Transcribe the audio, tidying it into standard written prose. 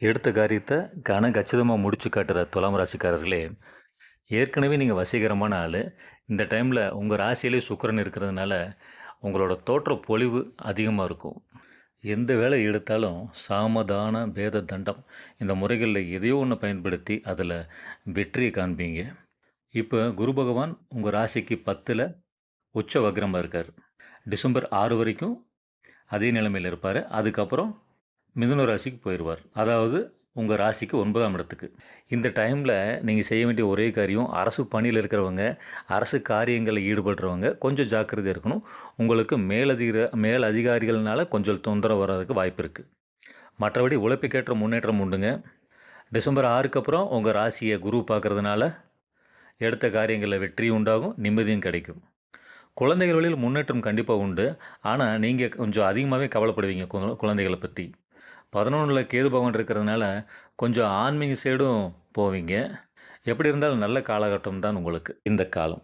எடுத்த காரியத்த கச்சிதமா முடிச்சு காட்டுற துலாம் ராசிக்காரர்களே, ஏற்கனவே நீங்க வசீகரமான ஆளு. இந்த டைம்ல உங்க ராசியிலே சுக்கிரன் இருக்கிறதுனால, உங்களோட தோற்ற பொலிவு அதிகமா இருக்கும். எந்த வேலை எடுத்தாலும் சாமதான, பேத தண்டம் இந்த முறைகள்ல எதையோ ஒண்ண பயன்படுத்தி அதில வெற்றிய காண்பீங்க. இப்ப குரு பகவான் உங்க ராசிக்கு 10ல உச்ச வக்ரமா இருக்காரு. டிசம்பர் 6 வரைக்கும் அதே நிலைமையில இருப்பாரு. அதுக்கப்புறம் மிதுன ராசிக்கு போயிருவார். அதாவது உங்க ராசிக்கு 9ஆம் இடத்துக்கு. இந்த டைம்ல நீங்க செய்ய வேண்டிய ஒரே காரியம், அரசு பணியில இருக்கிறவங்க, அரசு காரியங்கள்ல ஈடுபடுறவங்க கொஞ்சம் ஜாக்கிரதையா இருக்கணும். உங்களுக்கு மேல் அதிகாரிகள்னால கொஞ்சம் தொந்தரவு வர்றதுக்கு வாய்ப்பு இருக்கு. மற்றபடி உழைப்புக்கேற்ற முன்னேற்றம் உண்டுங்க. டிசம்பர் 6க்கு அப்புறம் உங்க ராசிய குரு பார்க்கறதுனால, எடுத்த காரியங்கள்ல வெற்றி உண்டாகும், நிம்மதியும் கிடைக்கும். குழந்தைகள் வழியில முன்னேற்றம் கண்டிப்பா உண்டு. ஆனா, நீங்க கொஞ்சம் அதிகமாவே கவலைப்படுவீங்க குழந்தைகள பத்தி. 11ல கேது பகவான் இருக்கிறதுனால, கொஞ்சம் ஆன்மீக சைடும் போவீங்க. எப்படி இருந்தாலும் நல்ல காலகட்டம் தான் உங்களுக்கு இந்த காலம்.